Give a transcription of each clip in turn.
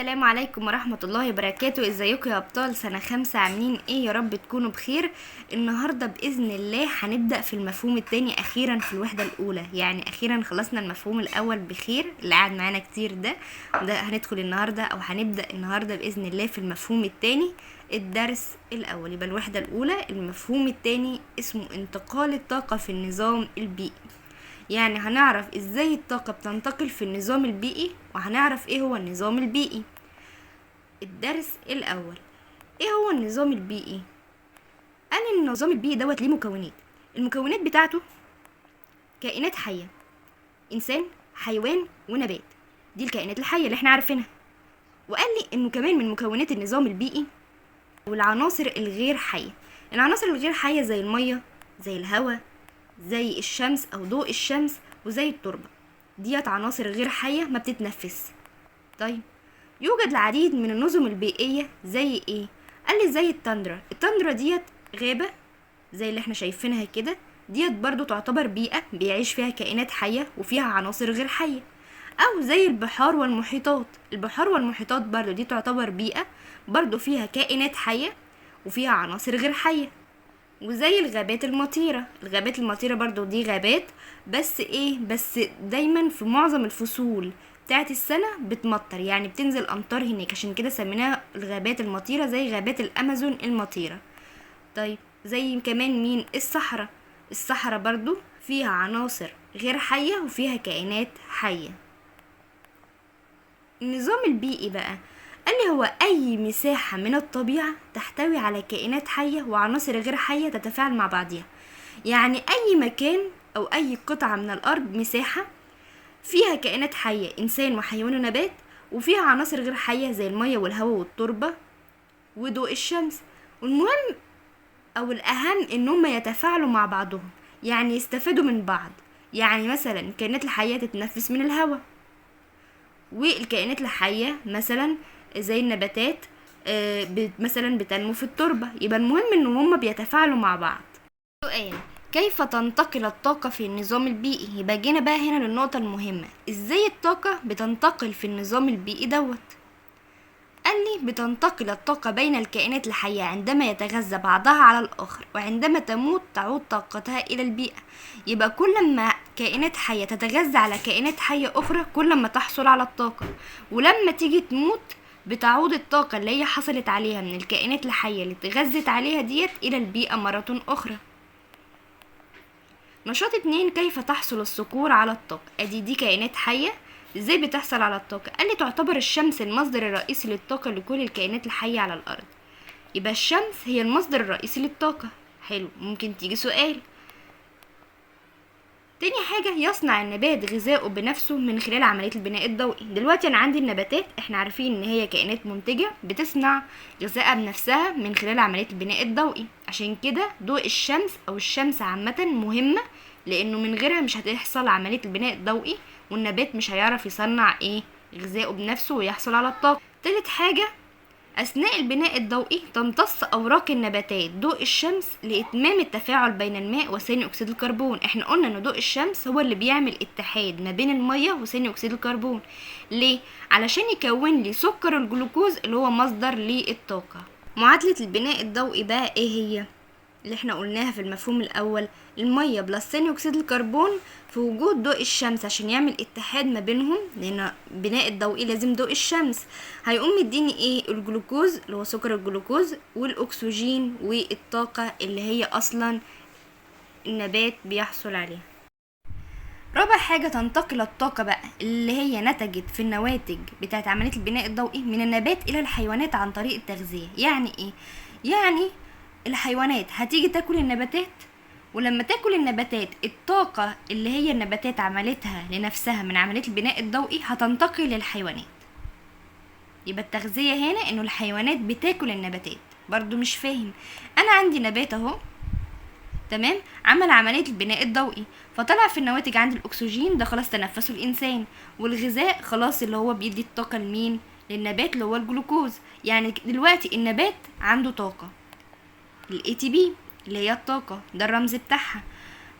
السلام عليكم ورحمة الله وبركاته. ازيكم يا ابطال سنة 5؟ عاملين ايه؟ يا رب تكونوا بخير. النهاردة بإذن الله هنبدأ في المفهوم التاني اخيرا في الوحدة الاولى، يعني اخيرا خلصنا المفهوم الاول بخير اللي قاعد معانا كتير ده هندخل النهاردة او هنبدأ النهاردة بإذن الله في المفهوم التاني الدرس الاول. يبقى الوحدة الاولى المفهوم التاني اسمه انتقال الطاقة في النظام البيئي، يعني هنعرف ازاي الطاقة بتنتقل في النظام البيئي وهنعرف ايه هو النظام البيئي. الدرس الاول، ايه هو النظام البيئي؟ قال ان النظام البيئي ليه مكونات. المكونات بتاعته كائنات حية، انسان، حيوان، ونبات. دي الكائنات الحية اللي احنا عارفينها. وقال لي انه كمان من مكونات النظام البيئي والعناصر الغير حية. العناصر الغير حية زي المية، زي الهواء، زي الشمس او ضوء الشمس، وزي التربة. ديت عناصر غير حية ما بتتنفس. طيب يوجد العديد من النظم البيئية زي ايه؟ قال لي زي التندرا ديت غابة زي اللي احنا شايفينها كده، ديت برضو تعتبر بيئة بيعيش فيها كائنات حية وفيها عناصر غير حية. او زي البحار والمحيطات برضو دي تعتبر بيئة برضو فيها كائنات حية وفيها عناصر غير حية. وزي الغابات المطيرة برضو دي غابات، بس دايما في معظم الفصول بتاعت السنة بتمطر، يعني بتنزل امطار هناك، عشان كده سميناها الغابات المطيرة زي غابات الامازون المطيرة. طيب زي كمان مين؟ الصحراء برضو فيها عناصر غير حية وفيها كائنات حية. النظام البيئي بقى قال لي هو أي مساحة من الطبيعة تحتوي على كائنات حية وعناصر غير حية تتفاعل مع بعضها. يعني أي مكان أو أي قطعة من الأرض مساحة فيها كائنات حية، إنسان وحيوان ونبات، وفيها عناصر غير حية زي المية والهواء والتربة وضوء الشمس. والمهم أو الأهم إنهم يتفاعلوا مع بعضهم، يعني يستفادوا من بعض. يعني مثلا الكائنات الحية تتنفس من الهواء، والكائنات الحية مثلا زي النباتات مثلا بتنمو في التربة. يبقى المهم ان هما بيتفاعلوا مع بعض. سؤال: كيف تنتقل الطاقة في النظام البيئي؟ يبقى جينا بقى هنا للنقطة المهمة، ازاي الطاقة بتنتقل في النظام البيئي دوت. قال لي بتنتقل الطاقة بين الكائنات الحية عندما يتغذى بعضها على الآخر، وعندما تموت تعود طاقتها إلى البيئة. يبقى كل ما كائنات حية تتغذى على كائنات حية أخرى كل ما تحصل على الطاقة، ولما تيجي تموت بتعود الطاقة اللي هي حصلت عليها من الكائنات الحية اللي تغذت عليها ديت إلى البيئة مرة أخرى. نشاط 2: كيف تحصل الصقور على الطاقة؟ دي كائنات حية. ازاي بتحصل على الطاقة؟ قال لي تعتبر الشمس المصدر الرئيسي للطاقة لكل الكائنات الحية على الأرض. يبقى الشمس هي المصدر الرئيسي للطاقة. حلو، ممكن تيجي سؤال. تاني حاجة: يصنع النبات غذاؤه بنفسه من خلال عملية البناء الضوئي. دلوقتي أنا عندي النباتات، احنا عارفين إن هي كائنات منتجة بتصنع غذائها بنفسها من خلال عملية البناء الضوئي. عشان كده ضوء الشمس أو الشمس عامة مهمة، لأنه من غيرها مش هتحصل عملية البناء الضوئي، والنبات مش هيعرف يصنع غذائه بنفسه ويحصل على الطاقة. تالت حاجة: أثناء البناء الضوئي تمتص أوراق النباتات ضوء الشمس لإتمام التفاعل بين الماء وثاني أكسيد الكربون. احنا قلنا إن ضوء الشمس هو اللي بيعمل اتحاد ما بين المية وثاني أكسيد الكربون. ليه؟ علشان يكون لي سكر الجلوكوز اللي هو مصدر للطاقة. معادلة البناء الضوئي بقى ايه هي؟ اللي احنا قلناها في المفهوم الاول، المية بلس ثاني اكسيد الكربون في وجود ضوء الشمس عشان يعمل اتحاد ما بينهم، لان بناء الضوئي لازم ضوء الشمس. هيقوم يديني الجلوكوز اللي هو سكر الجلوكوز، والاكسجين والطاقة اللي هي اصلا النبات بيحصل عليها. رابع حاجة: تنتقل الطاقة بقى اللي هي نتجت في النواتج بتاعت عملية البناء الضوئي من النبات الى الحيوانات عن طريق التغذية. يعني ايه؟ يعني الحيوانات هتيجي تاكل النباتات، ولما تاكل النباتات الطاقة اللي هي النباتات عملتها لنفسها من عملية البناء الضوئي هتنتقل للحيوانات. يبقى التغذية هنا انه الحيوانات بتاكل النباتات. برضو مش فاهم؟ انا عندي نبات اهو، تمام، عمل عملية البناء الضوئي فطلع في النواتج عندي الاكسجين، ده خلاص تنفسه الانسان، والغذاء خلاص اللي هو بيدي الطاقة لمين؟ للنبات اللي هو الجلوكوز. يعني دلوقتي النبات عنده طاقة، ATP اللي هي الطاقة، ده الرمز بتاعها.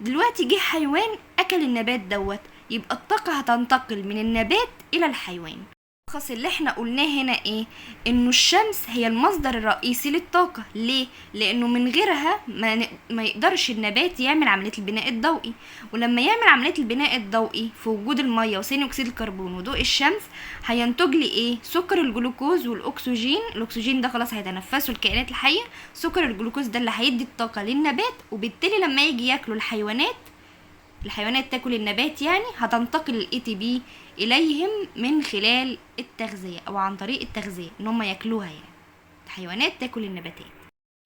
دلوقتي جه حيوان اكل النبات دوت، يبقى الطاقة هتنتقل من النبات الى الحيوان. الملخص اللي احنا قلناه هنا ايه؟ انه الشمس هي المصدر الرئيسي للطاقة. ليه؟ لانه من غيرها ما يقدرش النبات يعمل عملية البناء الضوئي، ولما يعمل عملية البناء الضوئي في وجود المية وثاني اكسيد الكربون وضوء الشمس هينتج لي ايه؟ سكر الجلوكوز والاكسجين. الاكسجين ده خلاص هيتنفسه الكائنات الحية، سكر الجلوكوز ده اللي هيدي الطاقة للنبات، وبالتالي لما يجي ياكلوا الحيوانات تاكل النبات، يعني هتنتقل الاي تي بي اليهم من خلال التغذية او عن طريق التغذية، ان هم ياكلوها، يعني الحيوانات تاكل النباتات.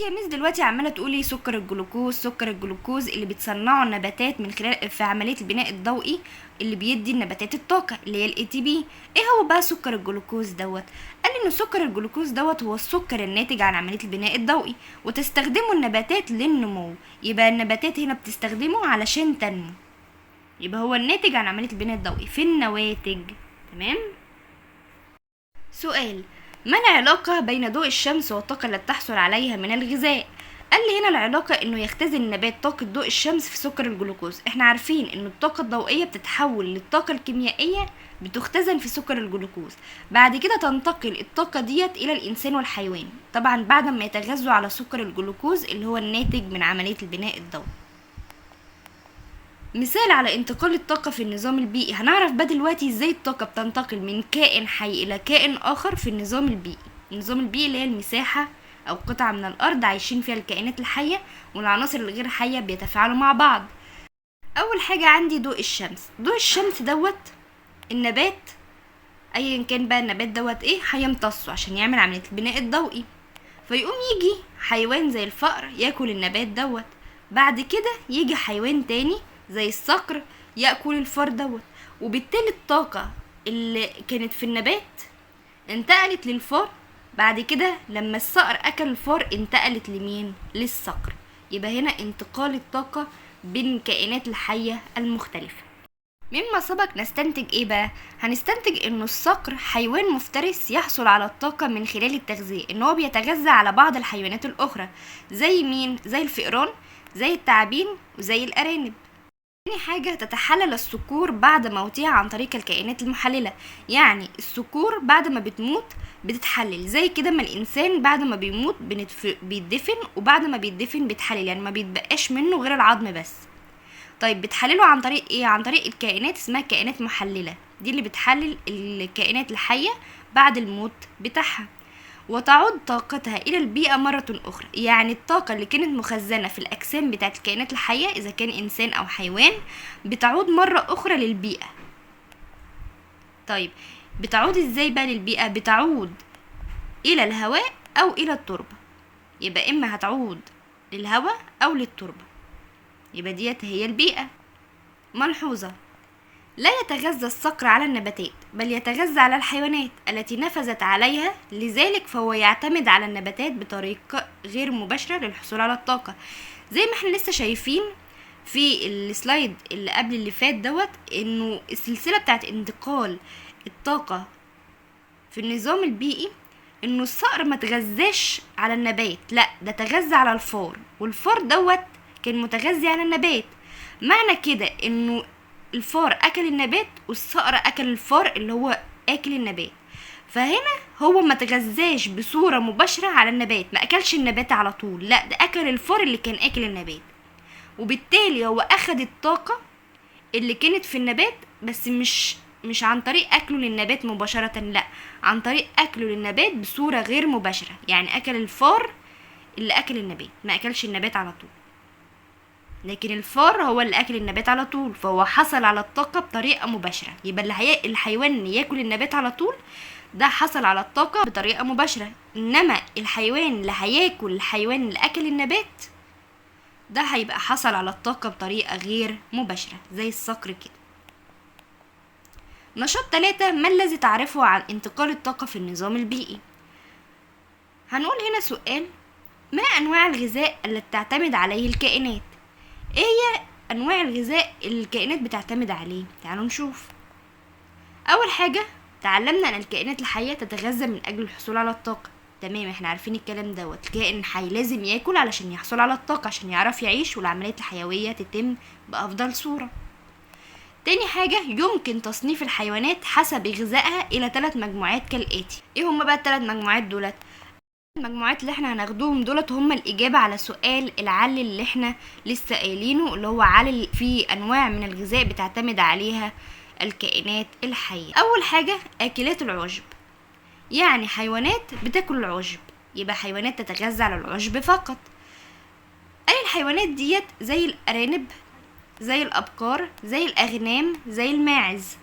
يا ميس دلوقتي عماله تقولي سكر الجلوكوز اللي بتصنعه النباتات من خلال في عمليه البناء الضوئي اللي بيدي النباتات الطاقه اللي هي الاي تي بي. ايه هو بقى سكر الجلوكوز دوت؟ قال ان سكر الجلوكوز دوت هو السكر الناتج عن عمليه البناء الضوئي، وتستخدمه النباتات للنمو. يبقى النباتات هنا بتستخدمه علشان تنمو، يبقى هو الناتج عن عمليه البناء الضوئي في النواتج. تمام. سؤال: ما العلاقة بين ضوء الشمس والطاقة التي تحصل عليها من الغذاء؟ قال لي هنا العلاقة انه يختزن النبات طاقة ضوء الشمس في سكر الجلوكوز. احنا عارفين ان الطاقة الضوئية بتتحول للطاقة الكيميائية بتختزن في سكر الجلوكوز، بعد كده تنتقل الطاقة ديت الى الانسان والحيوان، طبعا بعد ما يتغذوا على سكر الجلوكوز اللي هو الناتج من عملية البناء الضوئي. مثال على انتقال الطاقة في النظام البيئي. هنعرف بقى دلوقتي ازاي الطاقة بتنتقل من كائن حي الى كائن اخر في النظام البيئي. النظام البيئي اللي هي المساحة او قطعة من الارض عايشين فيها الكائنات الحية والعناصر الغير حية بيتفاعلوا مع بعض. اول حاجة عندي ضوء الشمس. ضوء الشمس دوت النبات ايا كان بقى النبات دوت ايه هيمتصه عشان يعمل عملية البناء الضوئي، فيقوم يجي حيوان زي الفأر ياكل النبات دوت، بعد كده يجي حيوان تاني زي الصقر يأكل الفار دوت، وبالتالي الطاقة اللي كانت في النبات انتقلت للفار، بعد كده لما الصقر أكل الفار انتقلت لمين؟ للصقر. يبقى هنا انتقال الطاقة بين الكائنات الحية المختلفة. مما سبق نستنتج ايه بقى؟ هنستنتج انه الصقر حيوان مفترس يحصل على الطاقة من خلال التغذية، ان هو بيتغذى على بعض الحيوانات الاخرى زي مين؟ زي الفئران، زي التعابين، وزي الارانب. تاني حاجة تتحلل الصقور بعد موتها عن طريق الكائنات المحللة، يعني الصقور بعد ما بتموت بتتحلل زي كده ما الانسان بعد ما بيموت بيدفن، وبعد ما بيدفن بيتحلل، يعني ما بيتبقاش منه غير العظم بس. طيب بتحلله عن طريق ايه؟ عن طريق الكائنات اسمها كائنات محللة، دي اللي بتحلل الكائنات الحية بعد الموت بتاعها، وتعود طاقتها الى البيئة مرة اخرى. يعني الطاقة اللي كانت مخزنة في الاجسام بتاعت الكائنات الحية اذا كان انسان او حيوان بتعود مرة اخرى للبيئة. طيب بتعود ازاي بقى للبيئة؟ بتعود الى الهواء او الى التربة، يبقى اما هتعود للهواء او للتربة، يبقى ديت هي البيئة. ملحوظة: لا يتغذى الصقر على النباتات بل يتغذى على الحيوانات التي نفذت عليها، لذلك فهو يعتمد على النباتات بطريقة غير مباشرة للحصول على الطاقة. زي ما احنا لسه شايفين في السلايد اللي قبل اللي فات دوت انه السلسلة بتاعت انتقال الطاقة في النظام البيئي، انه الصقر ما تغذاش على النبات، لا ده تغذى على الفار، والفار دوت كان متغذي على النبات. معنى كده انه الفار اكل النبات والصقر اكل الفار اللي هو اكل النبات، فهنا هو ما تغذاش بصورة مباشرة على النبات، ما اكلش النبات على طول، لا ده اكل الفار اللي كان اكل النبات، وبالتالي هو اخد الطاقة اللي كانت في النبات بس مش عن طريق اكله للنبات مباشرة، لا عن طريق اكله للنبات بصورة غير مباشرة، يعني اكل الفار اللي اكل النبات، ما اكلش النبات على طول، لكن الفار هو اللي اكل النبات على طول، فهو حصل على الطاقة بطريقة مباشرة. يبقى الحيوان اللي ياكل النبات على طول ده حصل على الطاقة بطريقة مباشرة، انما الحيوان اللي هياكل الحيوان اللي اكل النبات ده هيبقى حصل على الطاقة بطريقة غير مباشرة زي الصقر كده. نشاط 3: ما الذي تعرفه عن انتقال الطاقة في النظام البيئي؟ هنقول هنا سؤال: ما انواع الغذاء التي تعتمد عليه الكائنات؟ ايه هي انواع الغذاء اللي الكائنات بتعتمد عليه؟ تعالوا نشوف. اول حاجة تعلمنا ان الكائنات الحية تتغذى من اجل الحصول على الطاقة، تمام احنا عارفين الكلام دوت، الكائن الحي لازم ياكل علشان يحصل على الطاقة عشان يعرف يعيش والعمليات الحيوية تتم بافضل صورة. تاني حاجة، يمكن تصنيف الحيوانات حسب غذائها إلى 3 مجموعات كالآتي. ايه هما بقى ال3 مجموعات دولت؟ المجموعات اللي احنا هناخدوهم دولت هما الإجابة على سؤال العل اللي احنا لسه قايلينه، اللي هو علل في أنواع من الغذاء بتعتمد عليها الكائنات الحية. أول حاجة آكلات العشب، يعني حيوانات بتاكل العشب، يبقى حيوانات تتغذى على العشب فقط. أي الحيوانات ديت زي الأرانب، زي الأبقار، زي الأغنام، زي الماعز.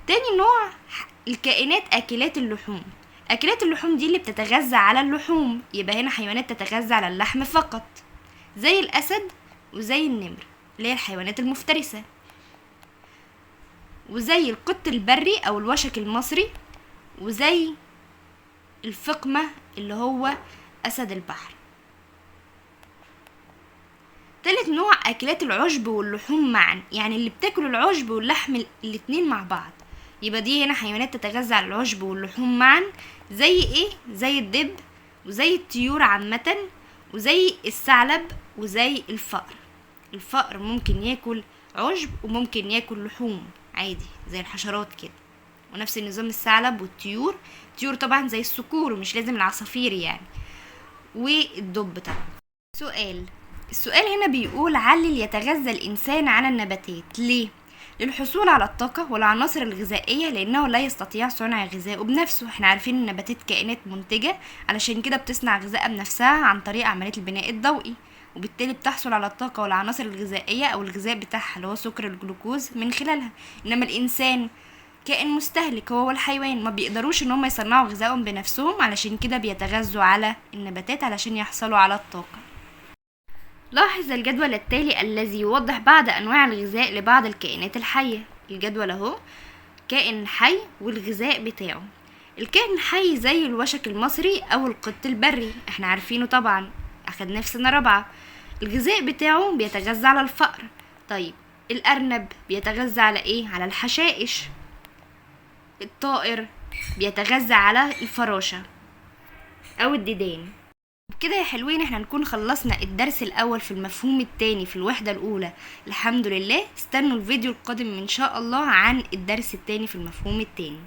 تاني نوع الكائنات آكلات اللحوم. آكلات اللحوم دي اللي بتتغذى على اللحوم، يبقى هنا حيوانات تتغذى على اللحم فقط، زي الأسد وزي النمر اللي هي الحيوانات المفترسة، وزي القط البري أو الوشك المصري، وزي الفقمة اللي هو أسد البحر. تالت نوع أكلات العشب واللحوم معا، يعني اللي بتاكل العشب واللحم الاتنين مع بعض، يبقى دي هنا حيوانات تتغذى على العشب واللحوم معا، زي ايه؟ زي الدب، وزي الطيور عامة، وزي الثعلب، وزي الفأر. الفأر ممكن ياكل عشب وممكن ياكل لحوم عادي زي الحشرات كده، ونفس النظام الثعلب والطيور. الطيور طبعا زي الصقور ومش لازم العصافير يعني، والدب طبعا. السؤال هنا بيقول علل يتغذى الإنسان على النباتات ليه؟ للحصول على الطاقة والعناصر الغذائية، لأنه لا يستطيع صنع غذائه بنفسه. احنا عارفين ان النباتات كائنات منتجة، علشان كده بتصنع غذاء بنفسها عن طريق عملية البناء الضوئي، وبالتالي بتحصل على الطاقة والعناصر الغذائية أو الغذاء بتاعها اللي هو سكر الجلوكوز من خلالها. إنما الإنسان كائن مستهلك، هو والحيوان ما بيقدروش ان هم يصنعوا غذائهم بنفسهم، علشان كده بيتغذوا على النباتات علشان يحصلوا على الطاقة. لاحظ الجدول التالي الذي يوضح بعض أنواع الغذاء لبعض الكائنات الحية. الجدول اهو، كائن حي والغذاء بتاعه. الكائن الحي زي الوشك المصري أو القط البري، احنا عارفينه طبعا، أخدناه في سنة 4. الغذاء بتاعه بيتغذى على الفأر. طيب الأرنب بيتغذى على ايه؟ على الحشائش. الطائر بيتغذى على الفراشة أو الديدان. كده يا حلوين احنا نكون خلصنا الدرس الاول في المفهوم التاني في الوحدة الاولى الحمد لله. استنوا الفيديو القادم ان شاء الله عن الدرس التاني في المفهوم التاني.